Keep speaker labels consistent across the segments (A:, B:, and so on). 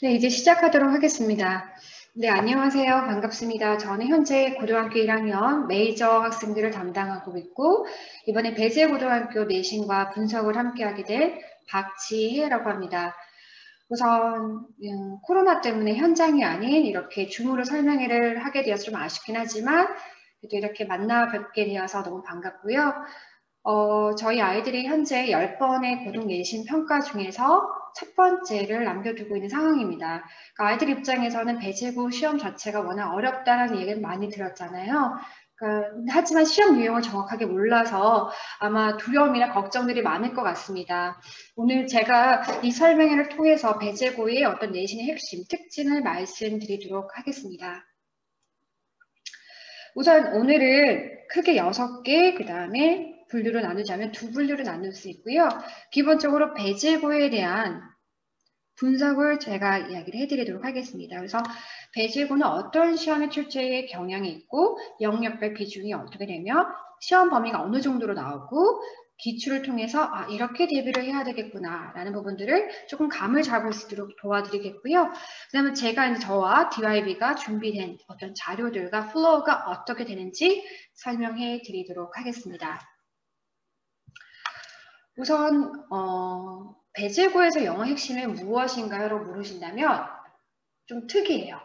A: 네, 이제 시작하도록 하겠습니다. 네, 안녕하세요. 반갑습니다. 저는 현재 고등학교 1학년 메이저 학생들을 담당하고 있고, 이번에 배재고등학교 내신과 분석을 함께하게 된 박지혜라고 합니다. 우선 코로나 때문에 현장이 아닌 이렇게 줌으로 설명회를 하게 되어서 좀 아쉽긴 하지만, 그래도 이렇게 만나 뵙게 되어서 너무 반갑고요. 저희 아이들이 현재 10번의 고등 내신 평가 중에서 첫 번째를 남겨두고 있는 상황입니다. 그러니까 아이들 입장에서는 배제고 시험 자체가 워낙 어렵다는 얘기를 많이 들었잖아요. 하지만 시험 유형을 정확하게 몰라서 아마 두려움이나 걱정들이 많을 것 같습니다. 오늘 제가 이 설명회를 통해서 배제고의 어떤 내신의 핵심, 특징을 말씀드리도록 하겠습니다. 우선 오늘은 크게 6개, 그 다음에 분류로 나누자면 2분류로 나눌 수 있고요. 기본적으로 배제고에 대한 분석을 제가 이야기를 해드리도록 하겠습니다. 그래서 배제고는 어떤 시험의 출제에 경향이 있고 영역별 비중이 어떻게 되며 시험 범위가 어느 정도로 나오고 기출을 통해서 이렇게 대비를 해야 되겠구나 라는 부분들을 조금 감을 잡을 수 있도록 도와드리겠고요. 그 다음에 제가 이제 저와 DYB가 준비된 어떤 자료들과 플로우가 어떻게 되는지 설명해 드리도록 하겠습니다. 우선 배제고에서 영어 핵심이 무엇인가요? 라고 물으신다면 좀 특이해요.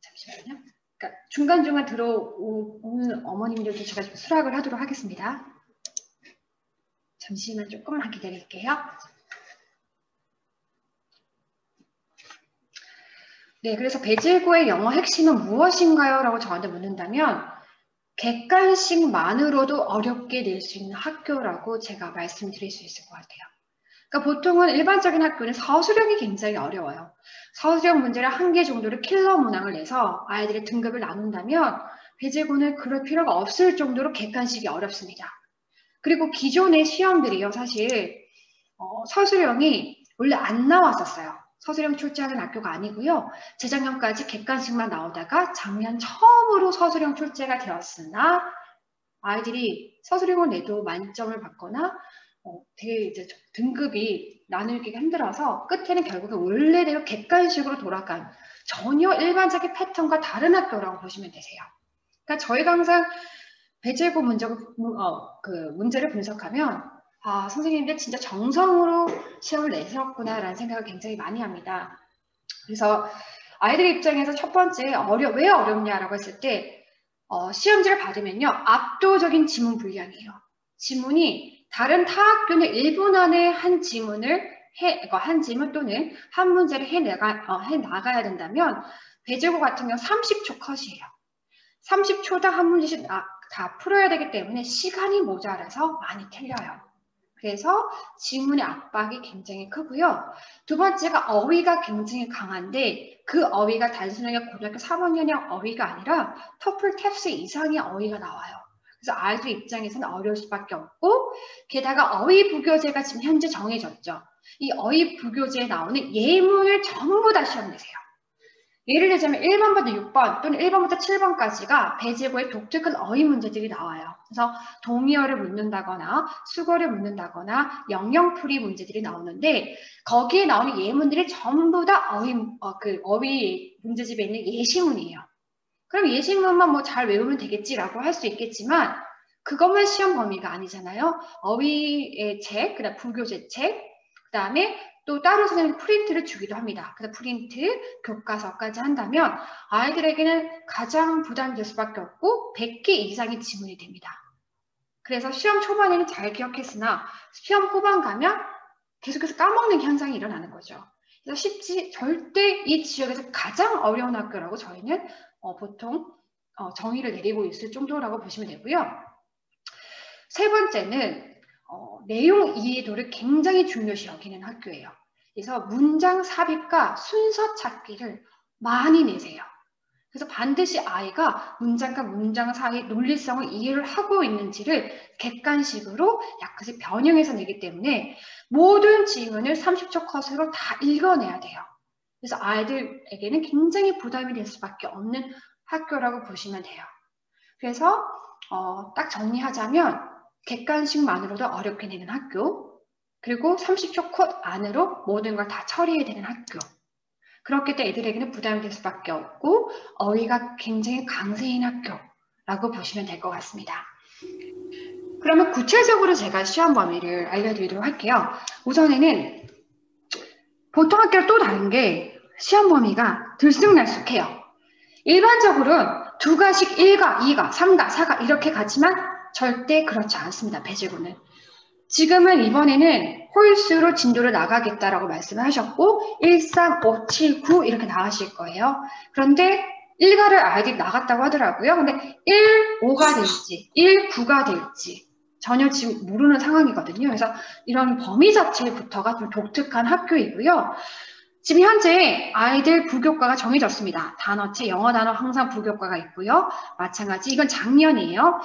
A: 잠시만요. 그러니까 중간중간 들어오는 어머님들도 제가 좀 수락을 하도록 하겠습니다. 잠시만 조금만 기다릴게요. 네, 그래서 배제고의 영어 핵심은 무엇인가요? 라고 저한테 묻는다면 객관식만으로도 어렵게 낼 수 있는 학교라고 제가 말씀드릴 수 있을 것 같아요. 그러니까 보통은 일반적인 학교는 서술형이 굉장히 어려워요. 서술형 문제를 1개 정도를 킬러 문항을 내서 아이들의 등급을 나눈다면 배제고는 그럴 필요가 없을 정도로 객관식이 어렵습니다. 그리고 기존의 시험들이요, 사실 서술형이 원래 안 나왔었어요. 서술형 출제하는 학교가 아니고요. 재작년까지 객관식만 나오다가 작년 처음으로 서술형 출제가 되었으나 아이들이 서술형을 내도 만점을 받거나 되게 이제 등급이 나누기가 힘들어서 끝에는 결국에 원래대로 객관식으로 돌아간 전혀 일반적인 패턴과 다른 학교라고 보시면 되세요. 그러니까 저희가 항상 배제고 문제를 분석하면 선생님들 진짜 정성으로 시험을 내셨구나라는 생각을 굉장히 많이 합니다. 그래서 아이들 입장에서 첫 번째 왜 어렵냐라고 했을 때 시험지를 받으면요 압도적인 지문 분량이에요. 지문이 다른 타 학교는 1분 안에 한 지문을 한 지문 또는 한 문제를 해 나가야 된다면 배제고 같은 경우 30초 컷이에요. 30초당 한 문제씩 다 풀어야 되기 때문에 시간이 모자라서 많이 틀려요. 그래서 지문의 압박이 굉장히 크고요. 두 번째가 어휘가 굉장히 강한데 그 어휘가 단순하게 고등학교 3학년형 어휘가 아니라 토플 탭스 이상의 어휘가 나와요. 그래서 아이들 입장에서는 어려울 수밖에 없고 게다가 어휘 부교재가 지금 현재 정해졌죠. 이 어휘 부교재에 나오는 예문을 전부 다 시험 내세요. 예를 들자면 1번부터 6번 또는 1번부터 7번까지가 배제고의 독특한 어휘 문제들이 나와요. 그래서 동의어를 묻는다거나 수거를 묻는다거나 영영풀이 문제들이 나오는데 거기에 나오는 예문들이 전부 다 어휘 문제집에 있는 예시문이에요. 그럼 예시문만 뭐 잘 외우면 되겠지라고 할 수 있겠지만 그것만 시험 범위가 아니잖아요. 어휘의 책, 그다음 부교재 책, 그다음에 또 따로 선생님 프린트를 주기도 합니다. 그래서 프린트, 교과서까지 한다면 아이들에게는 가장 부담될 수밖에 없고 100개 이상의 지문이 됩니다. 그래서 시험 초반에는 잘 기억했으나 시험 후반 가면 계속해서 까먹는 현상이 일어나는 거죠. 그래서 절대 이 지역에서 가장 어려운 학교라고 저희는 보통 정의를 내리고 있을 정도라고 보시면 되고요. 세 번째는 내용 이해도를 굉장히 중요시 여기는 학교예요. 그래서 문장 삽입과 순서 찾기를 많이 내세요. 그래서 반드시 아이가 문장과 문장 사이 논리성을 이해를 하고 있는지를 객관식으로 약간씩 변형해서 내기 때문에 모든 지문을 30초 컷으로 다 읽어내야 돼요. 그래서 아이들에게는 굉장히 부담이 될 수밖에 없는 학교라고 보시면 돼요. 그래서 딱 정리하자면 객관식만으로도 어렵게 내는 학교, 그리고 30초 컷 안으로 모든 걸 다 처리해야 되는 학교. 그렇기 때문에 애들에게는 부담이 될 수밖에 없고 어휘가 굉장히 강세인 학교라고 보시면 될 것 같습니다. 그러면 구체적으로 제가 시험 범위를 알려드리도록 할게요. 우선에는 보통 학교랑 또 다른 게 시험 범위가 들쑥날쑥해요. 일반적으로는 2가씩 1가, 2가, 3가, 4가 이렇게 가지만 절대 그렇지 않습니다. 배제고는. 지금은 이번에는 홀수로 진도를 나가겠다라고 말씀을 하셨고 1, 3, 5, 7, 9 이렇게 나가실 거예요. 그런데 1가를 아이들이 나갔다고 하더라고요. 근데 1, 5가 될지 1, 9가 될지 전혀 지금 모르는 상황이거든요. 그래서 이런 범위 자체부터가 좀 독특한 학교이고요. 지금 현재 아이들 부교과가 정해졌습니다. 단어체, 영어 단어 항상 부교과가 있고요. 마찬가지 이건 작년이에요.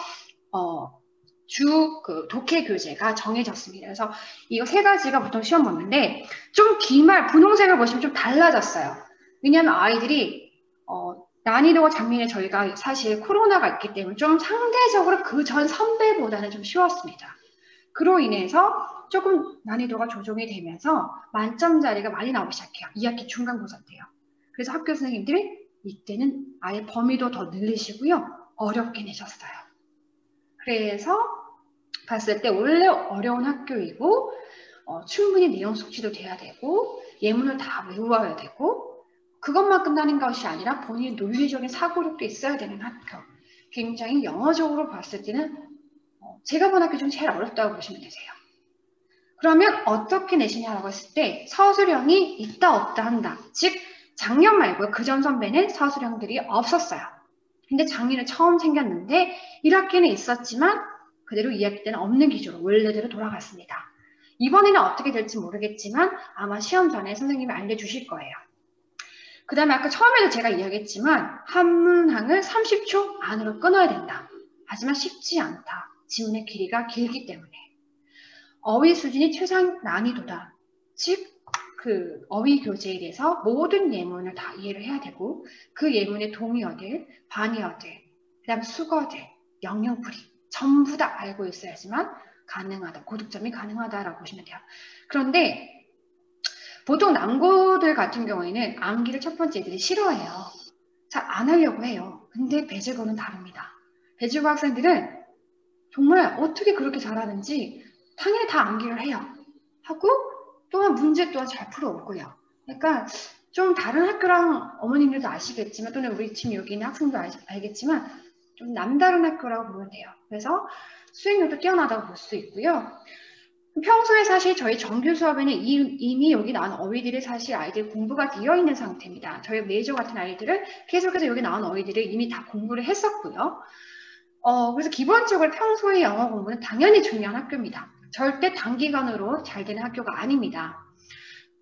A: 독해 교재가 정해졌습니다. 그래서 이거 3가지가 보통 시험 보는데 좀 기말, 분홍색을 보시면 좀 달라졌어요. 왜냐하면 아이들이 난이도가 작년에 저희가 사실 코로나가 있기 때문에 좀 상대적으로 그 전 선배보다는 좀 쉬웠습니다. 그로 인해서 조금 난이도가 조정이 되면서 만점자리가 많이 나오기 시작해요. 2학기 중간고사 때요. 그래서 학교 선생님들이 이때는 아예 범위도 더 늘리시고요. 어렵게 내셨어요. 그래서 봤을 때 원래 어려운 학교이고 충분히 내용 숙지도 돼야 되고 예문을 다 외워야 되고 그것만 끝나는 것이 아니라 본인의 논리적인 사고력도 있어야 되는 학교. 굉장히 영어적으로 봤을 때는 제가 본 학교 중 제일 어렵다고 보시면 되세요. 그러면 어떻게 내시냐라고 했을 때 서술형이 있다 없다 한다. 즉 작년 말고 그전 선배는 서술형들이 없었어요. 근데 작년에 처음 생겼는데 1학기는 있었지만 그대로 2학기 때는 없는 기조로 원래대로 돌아갔습니다. 이번에는 어떻게 될지 모르겠지만 아마 시험 전에 선생님이 알려주실 거예요. 그 다음에 아까 처음에도 제가 이야기했지만 한문항을 30초 안으로 끊어야 된다. 하지만 쉽지 않다. 지문의 길이가 길기 때문에. 어휘 수준이 최상 난이도다. 즉 그 어휘 교재에 대해서 모든 예문을 다 이해를 해야 되고 그 예문의 동의어들, 반의어들, 그 다음 수거들, 영영풀이 전부 다 알고 있어야지만 가능하다. 고득점이 가능하다라고 보시면 돼요. 그런데 보통 남고들 같은 경우에는 암기를 첫 번째 애들이 싫어해요. 잘 안 하려고 해요. 근데 배제고는 다릅니다. 배제고 학생들은 정말 어떻게 그렇게 잘하는지 당연히 다 암기를 해요. 하고 또한 문제 또한 잘 풀어오고요. 그러니까 좀 다른 학교랑 어머님들도 아시겠지만 또는 우리 지금 여기 있는 학생도 알겠지만 좀 남다른 학교라고 보면 돼요. 그래서 수행력도 뛰어나다고 볼 수 있고요. 평소에 사실 저희 정규 수업에는 이미 여기 나온 어휘들이 사실 아이들 공부가 되어 있는 상태입니다. 저희 메이저 같은 아이들은 계속해서 여기 나온 어휘들을 이미 다 공부를 했었고요. 그래서 기본적으로 평소에 영어 공부는 당연히 중요한 학교입니다. 절대 단기간으로 잘 되는 학교가 아닙니다.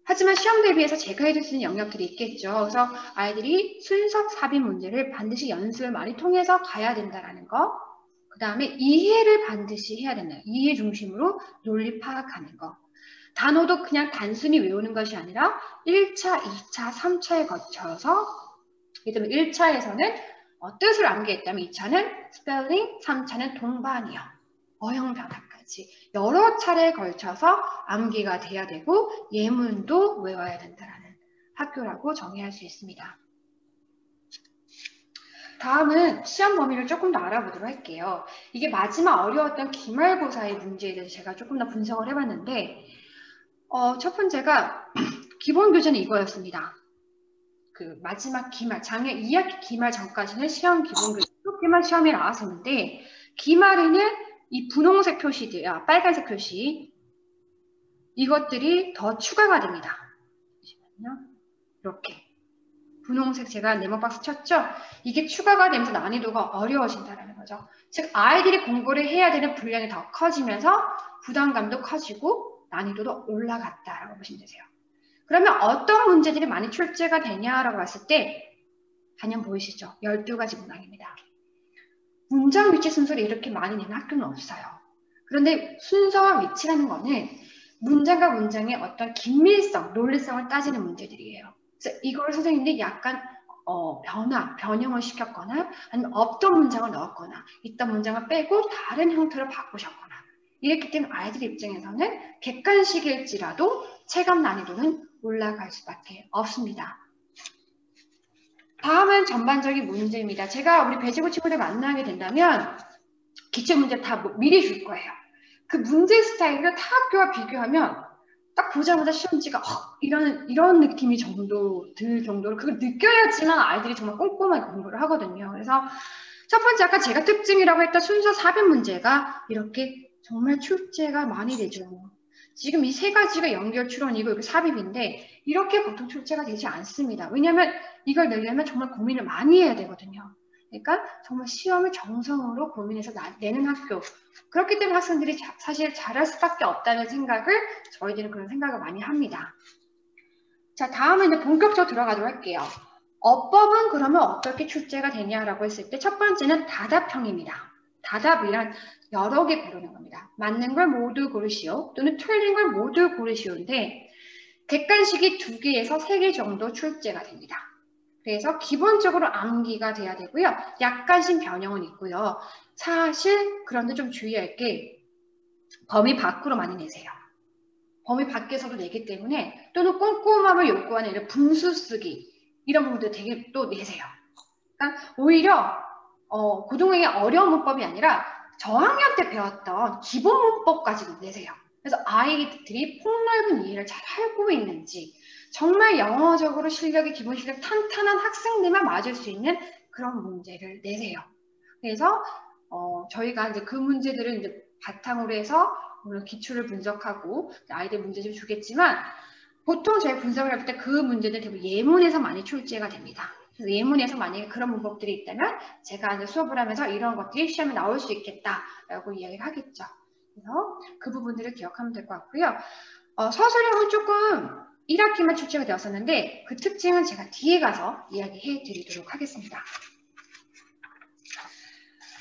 A: 하지만 시험 대비해서 제가 해줄 수 있는 영역들이 있겠죠. 그래서 아이들이 순서 삽입 문제를 반드시 연습을 많이 통해서 가야 된다는 거. 그 다음에 이해를 반드시 해야 된다. 이해 중심으로 논리 파악하는 거. 단어도 그냥 단순히 외우는 것이 아니라 1차, 2차, 3차에 거쳐서 예를 들면 1차에서는 뜻을 암기했다면 2차는 스펠링, 3차는 동반이어, 어형 변화까지 여러 차례에 걸쳐서 암기가 돼야 되고 예문도 외워야 된다는 학교라고 정의할 수 있습니다. 다음은 시험 범위를 조금 더 알아보도록 할게요. 이게 마지막 어려웠던 기말고사의 문제에 대해서 제가 조금 더 분석을 해봤는데 첫 번째가 기본 교재는 이거였습니다. 그 마지막 기말, 작년 2학기 기말 전까지는 시험 기본 교재 이렇게만 시험에 나왔었는데 기말에는 이 분홍색 표시들, 빨간색 표시 이것들이 더 추가가 됩니다. 잠시만요. 이렇게 분홍색 제가 네모박스 쳤죠? 이게 추가가 되면서 난이도가 어려워진다는 거죠. 즉 아이들이 공부를 해야 되는 분량이 더 커지면서 부담감도 커지고 난이도도 올라갔다라고 보시면 되세요. 그러면 어떤 문제들이 많이 출제가 되냐라고 봤을 때 단연 보이시죠? 12가지 문항입니다. 문장 위치 순서를 이렇게 많이 내는 학교는 없어요. 그런데 순서와 위치라는 거는 문장과 문장의 어떤 긴밀성, 논리성을 따지는 문제들이에요. 그래서 이걸 선생님들이 약간 변형을 시켰거나 아니면 없던 문장을 넣었거나 있던 문장을 빼고 다른 형태로 바꾸셨거나 이랬기 때문에 아이들 입장에서는 객관식일지라도 체감 난이도는 올라갈 수밖에 없습니다. 다음은 전반적인 문제입니다. 제가 우리 배지고 친구들 만나게 된다면 기출문제 다 미리 줄 거예요. 그 문제 스타일을 타 학교와 비교하면 딱 보자마자 시험지가 이런 느낌이 들 정도로 그걸 느껴야지만 아이들이 정말 꼼꼼하게 공부를 하거든요. 그래서 첫 번째 아까 제가 특징이라고 했던 순서 400 문제가 이렇게 정말 출제가 많이 되죠. 지금 이 세 가지가 연결 추론이고 이게 삽입인데 이렇게 보통 출제가 되지 않습니다. 왜냐하면 이걸 내려면 정말 고민을 많이 해야 되거든요. 그러니까 정말 시험을 정성으로 고민해서 내는 학교. 그렇기 때문에 학생들이 사실 잘할 수밖에 없다는 생각을 저희들은 그런 생각을 많이 합니다. 자, 다음에 이제 본격적으로 들어가도록 할게요. 어법은 그러면 어떻게 출제가 되냐라고 했을 때 첫 번째는 다답형입니다. 다답이란 여러 개 고르는 겁니다. 맞는 걸 모두 고르시오 또는 틀린 걸 모두 고르시오인데 객관식이 2개에서 3개 정도 출제가 됩니다. 그래서 기본적으로 암기가 돼야 되고요. 약간씩 변형은 있고요. 사실 그런데 좀 주의할 게 범위 밖으로 많이 내세요. 범위 밖에서도 내기 때문에 또는 꼼꼼함을 요구하는 이런 분수 쓰기 이런 부분도 되게 또 내세요. 그러니까 오히려 고등학교의 어려운 문법이 아니라 저학년 때 배웠던 기본 문법까지도 내세요. 그래서 아이들이 폭넓은 이해를 잘 하고 있는지 정말 영어적으로 실력이 기본 실력 탄탄한 학생들만 맞을 수 있는 그런 문제를 내세요. 그래서 저희가 이제 그 문제들을 이제 바탕으로 해서 물론 기출을 분석하고 아이들 문제를 주겠지만 보통 저희 분석을 할 때 그 문제들 대부분 예문에서 많이 출제가 됩니다. 그래서 예문에서 만약에 그런 문법들이 있다면 제가 이제 수업을 하면서 이런 것들이 시험에 나올 수 있겠다라고 이야기를 하겠죠. 그래서 그 부분들을 기억하면 될 것 같고요. 서술형은 조금 1학기만 출제가 되었었는데 그 특징은 제가 뒤에 가서 이야기해 드리도록 하겠습니다.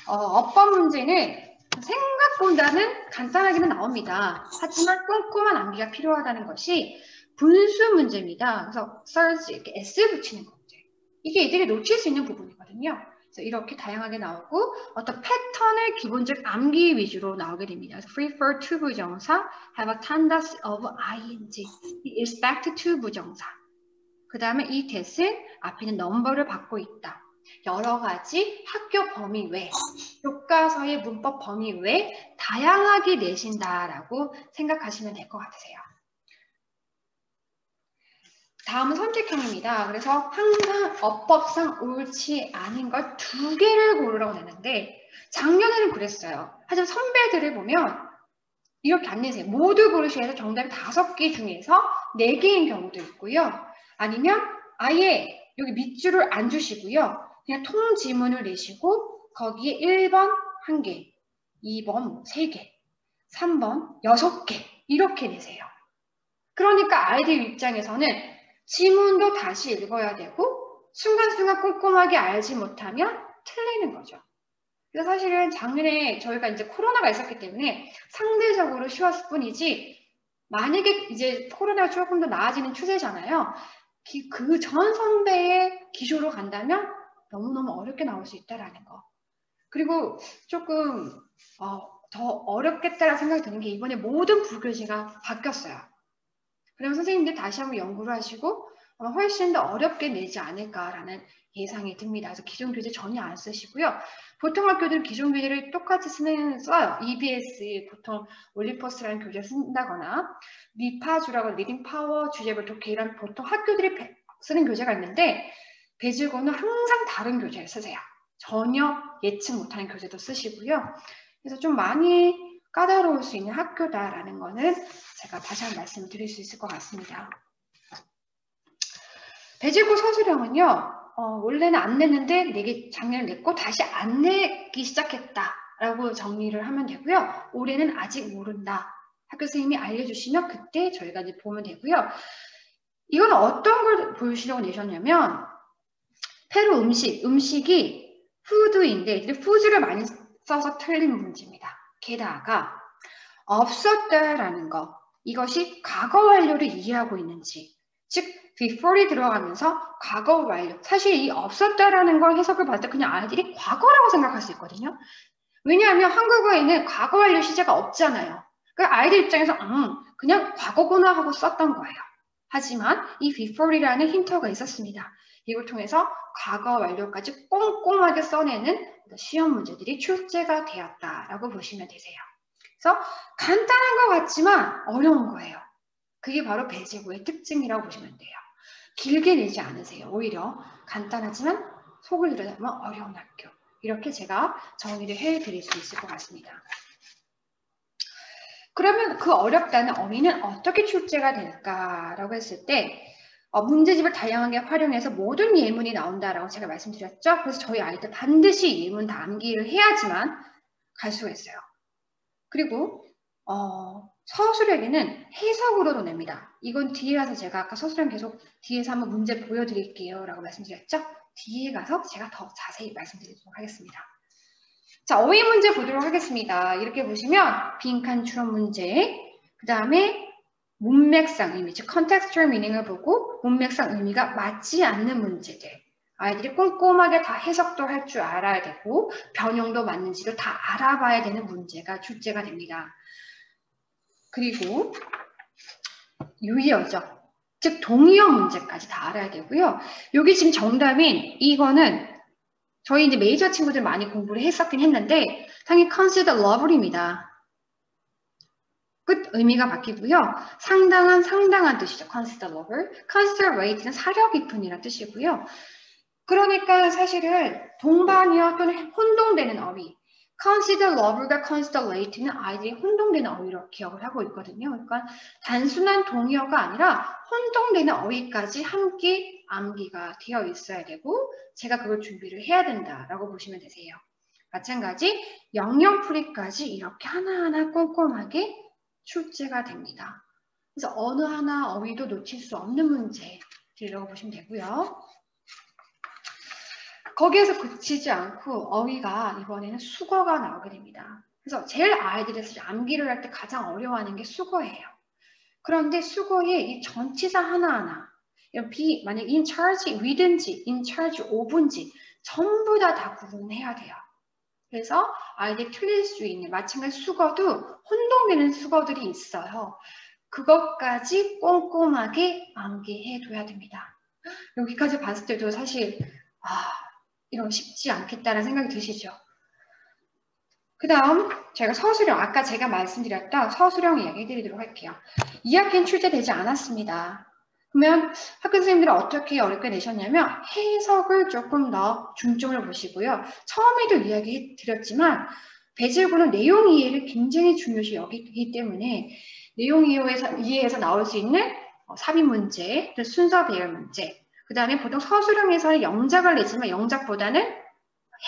A: 어법 문제는 생각보다는 간단하게는 나옵니다. 하지만 꼼꼼한 암기가 필요하다는 것이 분수 문제입니다. 그래서 search 이렇게 S 붙이는 문제. 이게 애들이 놓칠 수 있는 부분이거든요. 그래서 이렇게 다양하게 나오고 어떤 패턴을 기본적 암기 위주로 나오게 됩니다. 그래서 prefer to 부정사, have a tendency of ing, expect to 부정사. 그 다음에 이 that은 앞에는 넘버를 받고 있다. 여러 가지 학교 범위 외, 교과서의 문법 범위 외 다양하게 내신다라고 생각하시면 될 것 같으세요. 다음은 선택형입니다. 그래서 항상 어법상 옳지 않은 걸 2개를 고르라고 내는데 작년에는 그랬어요. 하지만 선배들을 보면 이렇게 안 내세요. 모두 고르셔야 해서 정답이 5개 중에서 4개인 경우도 있고요. 아니면 아예 여기 밑줄을 안 주시고요. 그냥 통지문을 내시고 거기에 1번 1개, 2번 3개, 3번 6개 이렇게 내세요. 그러니까 아이들 입장에서는 지문도 다시 읽어야 되고 순간순간 꼼꼼하게 알지 못하면 틀리는 거죠. 그래서 사실은 작년에 저희가 이제 코로나가 있었기 때문에 상대적으로 쉬웠을 뿐이지 만약에 이제 코로나가 조금 더 나아지는 추세잖아요. 그 전 선배의 기조로 간다면 너무너무 어렵게 나올 수 있다라는 거. 그리고 조금 더 어렵겠다라는 생각이 드는 게 이번에 모든 불교지가 바뀌었어요. 그러면 선생님들 다시 한번 연구를 하시고 훨씬 더 어렵게 내지 않을까라는 예상이 듭니다. 그래서 기존 교재 전혀 안 쓰시고요. 보통 학교들은 기존 교재를 똑같이 써요. EBS, 보통 올리퍼스라는 교재를 쓴다거나 리파주라고 리딩 파워, 주제별 독해 이런 보통 학교들이 쓰는 교재가 있는데 배지고는 항상 다른 교재를 쓰세요. 전혀 예측 못하는 교재도 쓰시고요. 그래서 좀 많이 까다로울 수 있는 학교다라는 거는 제가 다시 한번 말씀을 드릴 수 있을 것 같습니다. 배지고 서술형은요. 원래는 안 냈는데 작년에 냈고 다시 안 내기 시작했다라고 정리를 하면 되고요. 올해는 아직 모른다. 학교 선생님이 알려주시면 그때 저희가 이제 보면 되고요. 이건 어떤 걸 보여주시려고 내셨냐면 페루 음식이 푸드인데 푸드를 많이 써서 틀린 문제입니다. 게다가 없었다라는 거, 이것이 과거 완료를 이해하고 있는지, 즉 before이 들어가면서 과거 완료. 사실 이 없었다라는 걸 해석을 받을 때 그냥 아이들이 과거라고 생각할 수 있거든요. 왜냐하면 한국어에는 과거 완료 시제가 없잖아요. 그러니까 아이들 입장에서 그냥 과거구나 하고 썼던 거예요. 하지만 이 before이라는 힌트가 있었습니다. 이걸 통해서 과거 완료까지 꼼꼼하게 써내는 시험 문제들이 출제가 되었다라고 보시면 되세요. 그래서 간단한 것 같지만 어려운 거예요. 그게 바로 배제고의 특징이라고 보시면 돼요. 길게 내지 않으세요. 오히려 간단하지만 속을 들여다보면 어려운 학교. 이렇게 제가 정리를 해드릴 수 있을 것 같습니다. 그러면 그 어렵다는 어휘는 어떻게 출제가 될까라고 했을 때 문제집을 다양하게 활용해서 모든 예문이 나온다라고 제가 말씀드렸죠. 그래서 저희 아이들 반드시 예문 다 암기를 해야지만 갈 수가 있어요. 그리고 서술형에는 해석으로도 냅니다. 이건 뒤에 가서 제가 아까 서술형 계속 뒤에서 한번 문제 보여드릴게요 라고 말씀드렸죠. 뒤에 가서 제가 더 자세히 말씀드리도록 하겠습니다. 자, 어휘 문제 보도록 하겠습니다. 이렇게 보시면 빈칸 추론 문제, 그 다음에 문맥상 의미, 즉 contextual meaning을 보고 문맥상 의미가 맞지 않는 문제들. 아이들이 꼼꼼하게 다 해석도 할 줄 알아야 되고 변형도 맞는지도 다 알아봐야 되는 문제가 출제가 됩니다. 그리고 유의어적, 즉 동의어 문제까지 다 알아야 되고요. 여기 지금 정답인 이거는 저희 이제 메이저 친구들 많이 공부를 했었긴 했는데 당연히 consider lover입니다. 끝 의미가 바뀌고요. 상당한 뜻이죠. consider lover. consider weight는 사려 깊은이라는 뜻이고요. 그러니까 사실은 동반이어 또는 혼동되는 어휘. consider lover과 consider late는 아이들이 혼동되는 어휘로 기억을 하고 있거든요. 그러니까 단순한 동의어가 아니라 혼동되는 어휘까지 함께 암기가 되어 있어야 되고 제가 그걸 준비를 해야 된다라고 보시면 되세요. 마찬가지 영영풀이까지 이렇게 하나하나 꼼꼼하게 출제가 됩니다. 그래서 어느 하나 어휘도 놓칠 수 없는 문제라고 보시면 되고요. 거기에서 그치지 않고 어휘가 이번에는 수거가 나오게 됩니다. 그래서 제일 아이들이 암기를 할 때 가장 어려워하는 게 수거예요. 그런데 수거의 이 전치사 하나하나, 만약 in charge with인지 in charge of인지 전부 다 구분해야 돼요. 그래서 아이들이 틀릴 수 있는 마찬가지 수거도 혼동되는 수거들이 있어요. 그것까지 꼼꼼하게 암기해둬야 됩니다. 여기까지 봤을 때도 사실 이런 쉽지 않겠다는 생각이 드시죠? 그 다음 제가 서술형, 아까 제가 말씀드렸던 서술형 이야기 해드리도록 할게요. 2학기는 출제되지 않았습니다. 그러면 학교 선생님들은 어떻게 어렵게 내셨냐면 해석을 조금 더 중점을 보시고요. 처음에도 이야기 드렸지만 배제구는 내용 이해를 굉장히 중요시 여기기 때문에 내용 이해에서 나올 수 있는 삽입 문제, 순서 배열 문제, 그 다음에 보통 서술형에서는 영작을 내지만 영작보다는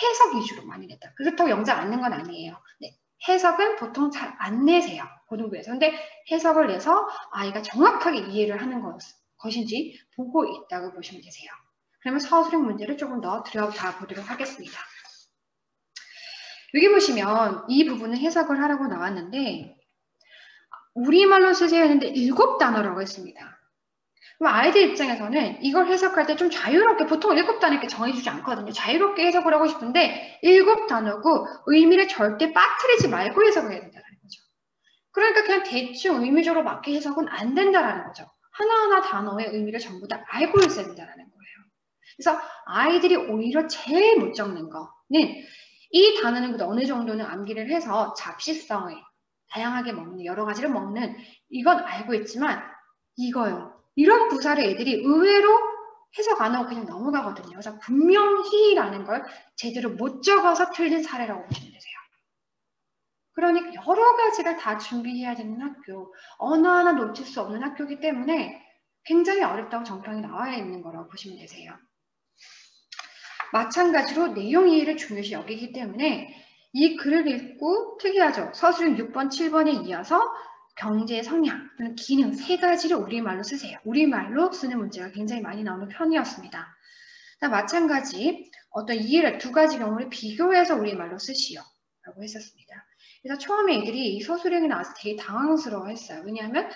A: 해석 위주로 많이 냈다. 그렇다고 영작 안 낸 건 아니에요. 네, 해석은 보통 잘 안 내세요. 고등부에서. 근데 해석을 내서 아이가 정확하게 이해를 하는 것인지 보고 있다고 보시면 되세요. 그러면 서술형 문제를 조금 더 들여다 보도록 하겠습니다. 여기 보시면 이 부분은 해석을 하라고 나왔는데 우리말로 쓰세요 했는데 7단어라고 했습니다. 그럼 아이들 입장에서는 이걸 해석할 때 좀 자유롭게, 보통 7단어 이렇게 정해주지 않거든요. 자유롭게 해석을 하고 싶은데 7단어고 의미를 절대 빠뜨리지 말고 해석을 해야 된다는 거죠. 그러니까 그냥 대충 의미적으로 맞게 해석은 안 된다는 거죠. 하나하나 단어의 의미를 전부 다 알고 있어야 된다는 거예요. 그래서 아이들이 오히려 제일 못 적는 거는 이 단어는 어느 정도는 암기를 해서 잡식성에 다양하게 먹는, 여러 가지를 먹는, 이건 알고 있지만 이거요. 이런 부사를 애들이 의외로 해석 안 하고 그냥 넘어가거든요. 그래서 분명히라는 걸 제대로 못 적어서 틀린 사례라고 보시면 되세요. 그러니까 여러 가지를 다 준비해야 되는 학교, 어느 하나 놓칠 수 없는 학교이기 때문에 굉장히 어렵다고 정평이 나와 있는 거라고 보시면 되세요. 마찬가지로 내용 이해를 중요시 여기기 때문에 이 글을 읽고 특이하죠. 서술형 6번, 7번에 이어서 경제 성향 또는 기능 3가지를 우리말로 쓰세요. 우리말로 쓰는 문제가 굉장히 많이 나오는 편이었습니다. 마찬가지 어떤 이해를 2가지 경우를 비교해서 우리말로 쓰시오 라고 했었습니다. 그래서 처음에 애들이 이 서술형이 나와서 되게 당황스러워 했어요. 왜냐하면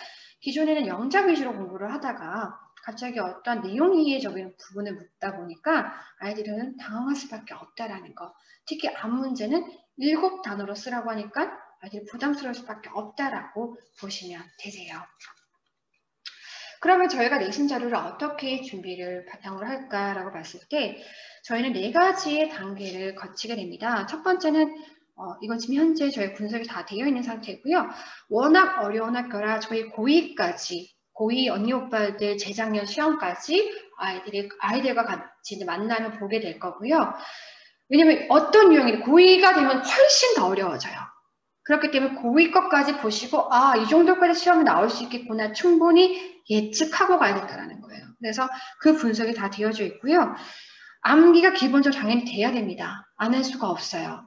A: 기존에는 영작 위주로 공부를 하다가 갑자기 어떤 내용 이해적인 부분을 묻다 보니까 아이들은 당황할 수밖에 없다라는 거. 특히 앞 문제는 7단어로 쓰라고 하니까 아이들이 부담스러울 수밖에 없다라고 보시면 되세요. 그러면 저희가 내신 자료를 어떻게 준비를 바탕으로 할까라고 봤을 때 저희는 4가지의 단계를 거치게 됩니다. 첫 번째는 이건 지금 현재 저희 분석이 다 되어 있는 상태고요. 워낙 어려운 학교라 저희 고2까지, 고2 언니 오빠들 재작년 시험까지 아이들과 같이 이제 만나면 보게 될 거고요. 왜냐면 어떤 유형이 고2가 되면 훨씬 더 어려워져요. 그렇기 때문에 고2 것까지 보시고 이 정도까지 시험이 나올 수 있겠구나 충분히 예측하고 가야 된다는 거예요. 그래서 그 분석이 다 되어져 있고요. 암기가 기본적으로 당연히 돼야 됩니다. 안 할 수가 없어요.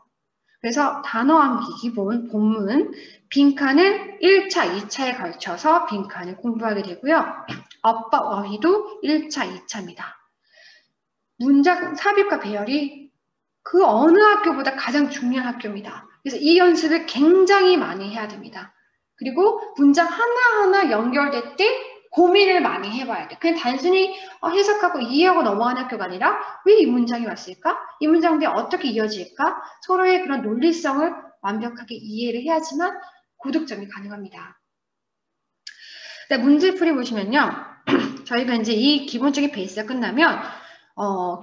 A: 그래서 단어 암기 기본, 본문, 빈칸을 1차, 2차에 걸쳐서 빈칸을 공부하게 되고요. 어법, 어휘도 1차, 2차입니다. 문장 삽입과 배열이 그 어느 학교보다 가장 중요한 학교입니다. 그래서 이 연습을 굉장히 많이 해야 됩니다. 그리고 문장 하나하나 연결될 때 고민을 많이 해봐야 돼. 그냥 단순히 해석하고 이해하고 넘어가는 학교가 아니라 왜 이 문장이 왔을까? 이 문장 뒤에 어떻게 이어질까? 서로의 그런 논리성을 완벽하게 이해를 해야지만 고득점이 가능합니다. 문제풀이 보시면요. 저희가 이제 이 기본적인 베이스가 끝나면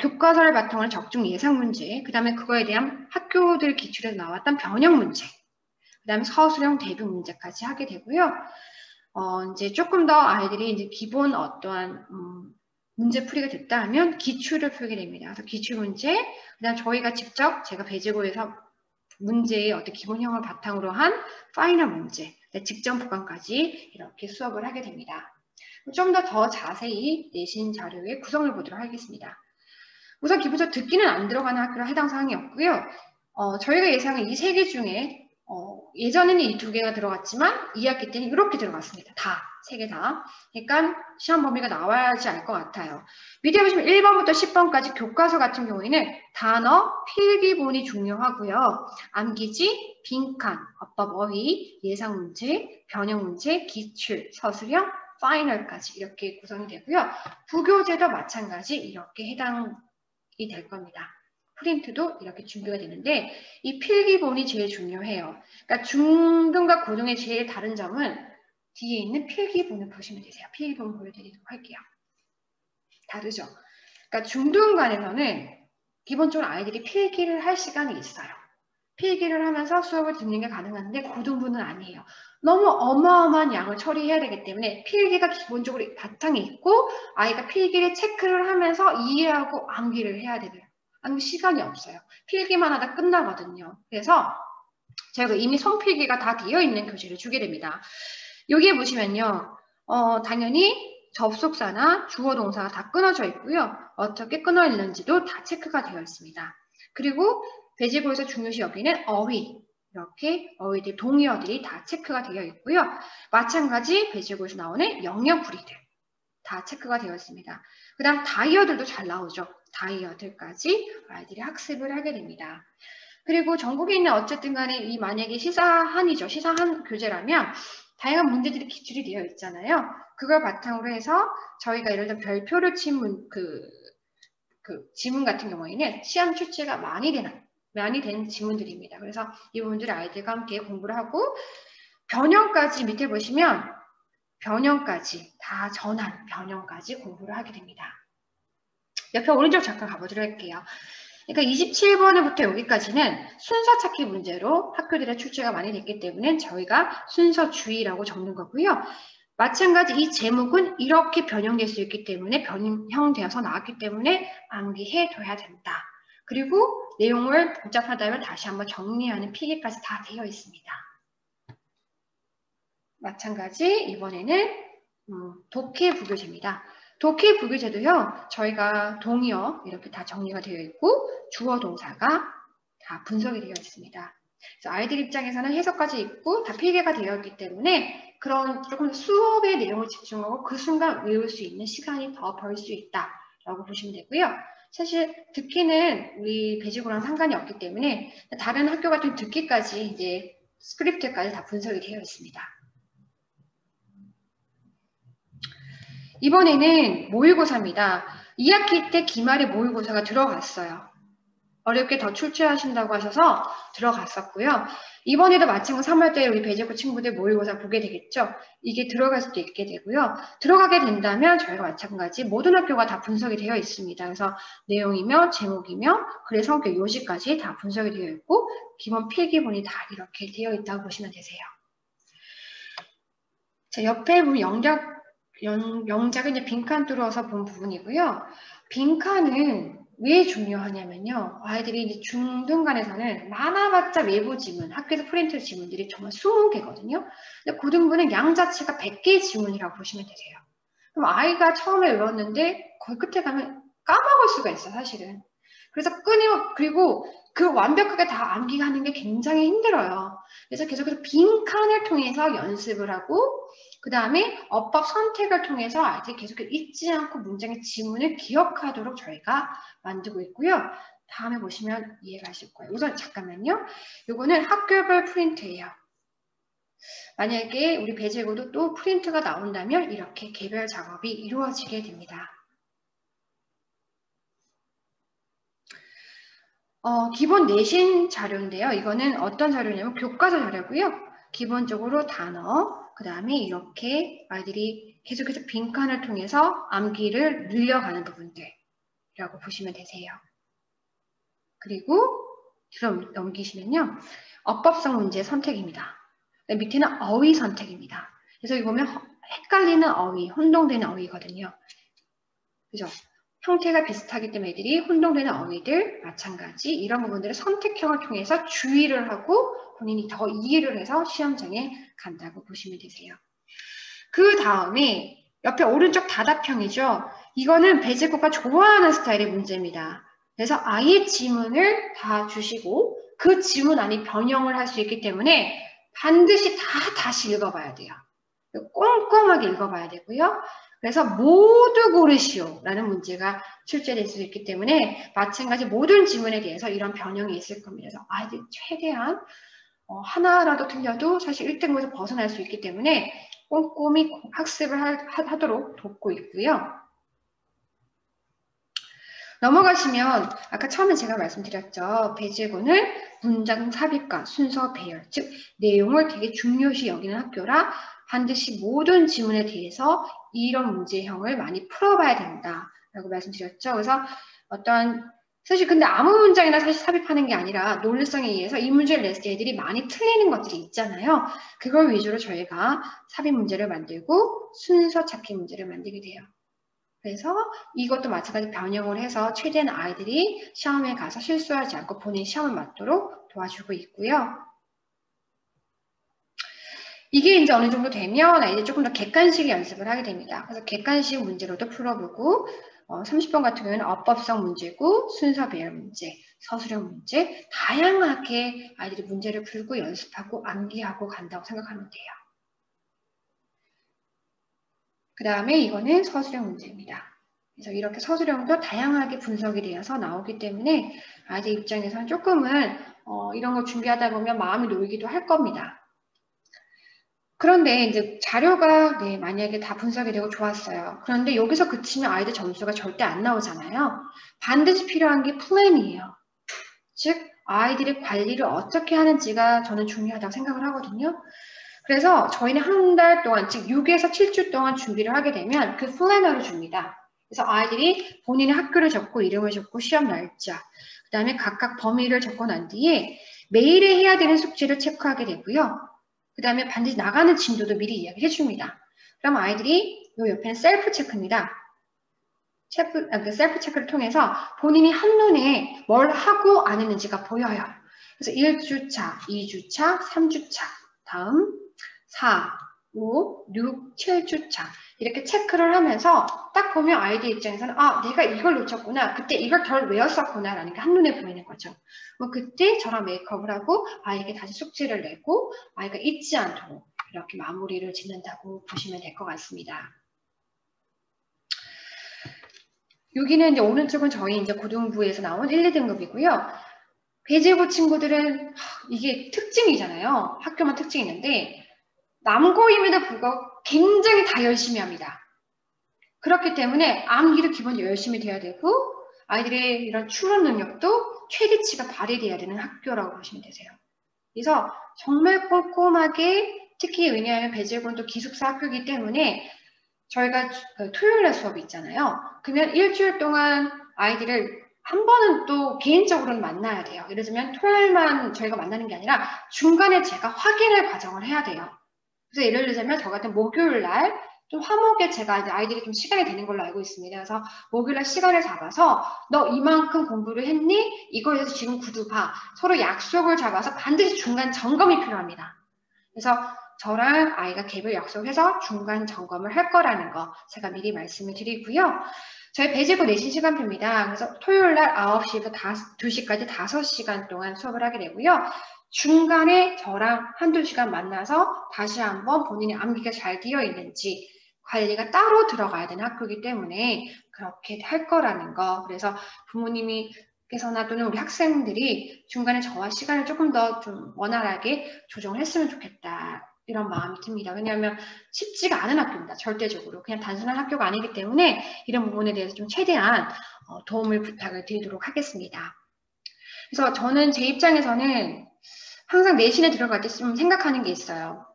A: 교과서를 바탕으로 적중 예상 문제, 그 다음에 그거에 대한 학교들 기출에서 나왔던 변형 문제, 그 다음에 서술형 대비 문제까지 하게 되고요. 이제 조금 더 아이들이 이제 기본 어떠한 문제 풀이가 됐다 하면 기출을 풀게 됩니다. 그래서 기출 문제, 그 다음 저희가 직접 제가 배제고에서 문제의 어떤 기본형을 바탕으로 한 파이널 문제, 직전 부분까지 이렇게 수업을 하게 됩니다. 좀 더 자세히 내신 자료의 구성을 보도록 하겠습니다. 우선 기본적으로 듣기는 안 들어가는 학교라 해당 사항이었고요. 저희가 예상한 이 3개 중에 예전에는 이 2개가 들어갔지만 2학기 때는 이렇게 들어갔습니다. 다, 3개 다. 그러니까 시험 범위가 나와야지 알 것 같아요. 밑에 보시면 1번부터 10번까지 교과서 같은 경우에는 단어, 필기본이 중요하고요. 암기지, 빈칸, 어법, 어휘, 예상 문제, 변형 문제, 기출, 서술형, 파이널까지 이렇게 구성이 되고요. 부교재도 마찬가지 이렇게 해당이 될 겁니다. 프린트도 이렇게 준비가 되는데 이 필기본이 제일 중요해요. 그러니까 중등과 고등의 제일 다른 점은 뒤에 있는 필기본을 보시면 되세요. 필기본 보여드리도록 할게요. 다르죠? 그러니까 중등간에서는 기본적으로 아이들이 필기를 할 시간이 있어요. 필기를 하면서 수업을 듣는 게 가능한데 고등부는 아니에요. 너무 어마어마한 양을 처리해야 되기 때문에 필기가 기본적으로 바탕에 있고 아이가 필기를 체크를 하면서 이해하고 암기를 해야 되고요. 아니면 시간이 없어요. 필기만 하다 끝나거든요. 그래서 제가 이미 손필기가 다 되어 있는 교재를 주게 됩니다. 여기에 보시면요. 당연히 접속사나 주어 동사가 다 끊어져 있고요. 어떻게 끊어 있는지도 다 체크가 되어 있습니다. 그리고 배제고에서 중요시 여기는 어휘, 이렇게 어휘들, 동의어들이 다 체크가 되어 있고요. 마찬가지 배제고에서 나오는 영역풀이들 다 체크가 되어 있습니다. 그 다음 다이어들도 잘 나오죠. 다이어들까지 아이들이 학습을 하게 됩니다. 그리고 전국에 있는 어쨌든 간에 이 만약에 시사한이죠. 시사한 교재라면 다양한 문제들이 기출이 되어 있잖아요. 그걸 바탕으로 해서 저희가 예를 들어 별표를 친 지문 같은 경우에는 시험 출제가 많이 된 지문들입니다. 그래서 이 부분들을 아이들과 함께 공부를 하고 변형까지 밑에 보시면 변형까지 다 전환 변형까지 공부를 하게 됩니다. 옆에 오른쪽 잠깐 가보도록 할게요. 그러니까 27번부터 여기까지는 순서 찾기 문제로 학교들의 출제가 많이 됐기 때문에 저희가 순서 주의라고 적는 거고요. 마찬가지 이 제목은 이렇게 변형될 수 있기 때문에 변형되어서 나왔기 때문에 암기해둬야 된다. 그리고 내용을 복잡하다면 다시 한번 정리하는 필기까지 다 되어 있습니다. 마찬가지 이번에는 독해 부교재입니다. 독해 부교재도요. 저희가 동의어 이렇게 다 정리가 되어 있고 주어 동사가 다 분석이 되어 있습니다. 그래서 아이들 입장에서는 해석까지 있고 다 필기가 되어 있기 때문에 그런 조금 수업의 내용을 집중하고 그 순간 외울 수 있는 시간이 더 벌 수 있다라고 보시면 되고요. 사실 듣기는 우리 배지고랑 상관이 없기 때문에 다른 학교 같은 듣기까지 이제 스크립트까지 다 분석이 되어 있습니다. 이번에는 모의고사입니다. 2학기 때 기말에 모의고사가 들어갔어요. 어렵게 더 출제하신다고 하셔서 들어갔었고요. 이번에도 마찬가지로 3월달에 우리 배제고 친구들 모의고사 보게 되겠죠. 이게 들어갈 수도 있게 되고요. 들어가게 된다면 저희가 마찬가지 모든 학교가 다 분석이 되어 있습니다. 그래서 내용이며 제목이며 글의 성격 요지까지 다 분석이 되어 있고 기본 필기본이 다 이렇게 되어 있다고 보시면 되세요. 자, 옆에 보면 영작은 이제 빈칸 뚫어서 본 부분이고요. 빈칸은 왜 중요하냐면요. 아이들이 이제 중등간에서는 많아봤자 외부 지문, 학교에서 프린트 지문들이 정말 20개거든요. 근데 고등부는 양 자체가 100개의 지문이라고 보시면 되세요. 그럼 아이가 처음에 외웠는데 거의 끝에 가면 까먹을 수가 있어, 사실은. 그래서 그리고 그 완벽하게 다 암기하는 게 굉장히 힘들어요. 그래서 계속해서 빈칸을 통해서 연습을 하고 그 다음에 어법 선택을 통해서 아이들이 계속 잊지 않고 문장의 지문을 기억하도록 저희가 만들고 있고요. 다음에 보시면 이해가실 거예요. 우선 잠깐만요. 이거는 학교별 프린트예요. 만약에 우리 배제고도 또 프린트가 나온다면 이렇게 개별 작업이 이루어지게 됩니다. 기본 내신 자료인데요. 이거는 어떤 자료냐면 교과서 자료고요. 기본적으로 단어, 그 다음에 이렇게 아이들이 계속해서 빈칸을 통해서 암기를 늘려가는 부분들이라고 보시면 되세요. 그리고 좀 넘기시면요. 어법성 문제 선택입니다. 밑에는 어휘 선택입니다. 그래서 여기 보면 헷갈리는 어휘, 혼동되는 어휘거든요. 그죠? 형태가 비슷하기 때문에 애들이 혼동되는 어휘들 마찬가지 이런 부분들을 선택형을 통해서 주의를 하고 본인이 더 이해를 해서 시험장에 간다고 보시면 되세요. 그 다음에 옆에 오른쪽 다답형이죠. 이거는 배제고가 좋아하는 스타일의 문제입니다. 그래서 아예 지문을 다 주시고 그 지문 안에 변형을 할 수 있기 때문에 반드시 다시 읽어봐야 돼요. 꼼꼼하게 읽어봐야 되고요. 그래서 모두 고르시오 라는 문제가 출제될 수 있기 때문에 마찬가지 모든 지문에 대해서 이런 변형이 있을 겁니다. 그래서 아이들 최대한 하나라도 틀려도 사실 1등급에서 벗어날 수 있기 때문에 꼼꼼히 학습을 하도록 돕고 있고요. 넘어가시면 아까 처음에 제가 말씀드렸죠. 배제고는 문장 삽입과 순서 배열, 즉 내용을 되게 중요시 여기는 학교라 반드시 모든 지문에 대해서 이런 문제형을 많이 풀어봐야 된다라고 말씀드렸죠. 그래서 사실 근데 아무 문장이나 사실 삽입하는 게 아니라 논리성에 의해서 이 문제를 냈을 때 애들이 많이 틀리는 것들이 있잖아요. 그걸 위주로 저희가 삽입 문제를 만들고 순서 찾기 문제를 만들게 돼요. 그래서 이것도 마찬가지 변형을 해서 최대한 아이들이 시험에 가서 실수하지 않고 본인 시험을 맞도록 도와주고 있고요. 이게 이제 어느 정도 되면 아이들이 조금 더 객관식 연습을 하게 됩니다. 그래서 객관식 문제로도 풀어보고 30번 같은 경우에는 어법성 문제고 순서 배열 문제, 서술형 문제 다양하게 아이들이 문제를 풀고 연습하고 암기하고 간다고 생각하면 돼요. 그 다음에 이거는 서술형 문제입니다. 그래서 이렇게 서술형도 다양하게 분석이 되어서 나오기 때문에 아이들 입장에서는 조금은 이런 거 준비하다 보면 마음이 놓이기도 할 겁니다. 그런데 이제 자료가 만약에 다 분석이 되고 좋았어요. 그런데 여기서 그치면 아이들 점수가 절대 안 나오잖아요. 반드시 필요한 게 플랜이에요. 즉 아이들의 관리를 어떻게 하는지가 저는 중요하다고 생각을 하거든요. 그래서 저희는 한 달 동안, 즉 6에서 7주 동안 준비를 하게 되면 그 플래너를 줍니다. 그래서 아이들이 본인의 학교를 적고 이름을 적고 시험 날짜, 그 다음에 각각 범위를 적고 난 뒤에 매일에 해야 되는 숙제를 체크하게 되고요. 그 다음에 반드시 나가는 진도도 미리 이야기해 줍니다. 그럼 아이들이 이 옆에는 셀프 체크입니다. 그 셀프 체크를 통해서 본인이 한눈에 뭘 하고 안 했는지가 보여요. 그래서 1주차, 2주차, 3주차, 다음 4, 5, 6, 7주차 이렇게 체크를 하면서 딱 보면 아이들 입장에서는 내가 이걸 놓쳤구나. 그때 이걸 덜 외웠었구나 라는 게 한눈에 보이는 거죠. 그때 저랑 메이크업을 하고 아이에게 다시 숙제를 내고 아이가 잊지 않도록 이렇게 마무리를 짓는다고 보시면 될 것 같습니다. 여기는 이제 오른쪽은 저희 이제 고등부에서 나온 1, 2등급이고요. 배제고 친구들은 이게 특징이잖아요. 학교만 특징이 있는데 남고임에도 불구하고 굉장히 다 열심히 합니다. 그렇기 때문에 암기도 기본적으로 열심히 돼야 되고 아이들의 이런 추론 능력도 최대치가 발휘돼야 되는 학교라고 보시면 되세요. 그래서 정말 꼼꼼하게, 특히 왜냐하면 배재곤도 기숙사 학교이기 때문에 저희가 토요일날 수업이 있잖아요. 그러면 일주일 동안 아이들을 한 번은 또 개인적으로는 만나야 돼요. 예를 들면 토요일만 저희가 만나는 게 아니라 중간에 제가 확인을 과정을 해야 돼요. 그래서 예를 들자면 저 같은 목요일 날 좀 화목에 제가 이제 아이들이 좀 시간이 되는 걸로 알고 있습니다. 그래서 목요일 날 시간을 잡아서 너 이만큼 공부를 했니? 이거에 대해서 지금 구두 봐. 서로 약속을 잡아서 반드시 중간 점검이 필요합니다. 그래서 저랑 아이가 개별 약속해서 중간 점검을 할 거라는 거 제가 미리 말씀을 드리고요. 저희 배제고 내신 시간표입니다. 그래서 토요일 날 9시부터 2시까지 5시간 동안 수업을 하게 되고요. 중간에 저랑 한두 시간 만나서 다시 한번 본인의 암기가 잘 되어 있는지 관리가 따로 들어가야 되는 학교이기 때문에 그렇게 할 거라는 거. 그래서 부모님께서나 또는 우리 학생들이 중간에 저와 시간을 조금 더 좀 원활하게 조정을 했으면 좋겠다. 이런 마음이 듭니다. 왜냐하면 쉽지가 않은 학교입니다. 절대적으로. 그냥 단순한 학교가 아니기 때문에 이런 부분에 대해서 좀 최대한 도움을 부탁을 드리도록 하겠습니다. 그래서 저는 제 입장에서는 항상 내신에 들어갈 때 좀 생각하는 게 있어요.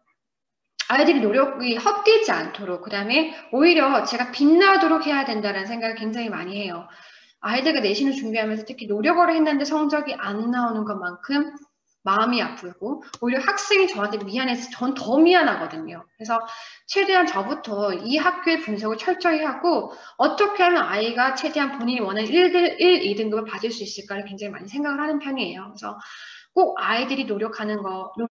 A: 아이들이 노력이 헛되지 않도록, 그 다음에 오히려 제가 빛나도록 해야 된다는 생각을 굉장히 많이 해요. 아이들과 내신을 준비하면서 특히 노력을 했는데 성적이 안 나오는 것만큼 마음이 아프고 오히려 학생이 저한테 미안해서 전 더 미안하거든요. 그래서 최대한 저부터 이 학교의 분석을 철저히 하고 어떻게 하면 아이가 최대한 본인이 원하는 1, 2등급을 받을 수 있을까를 굉장히 많이 생각을 하는 편이에요. 그래서 꼭 아이들이 노력하는 거,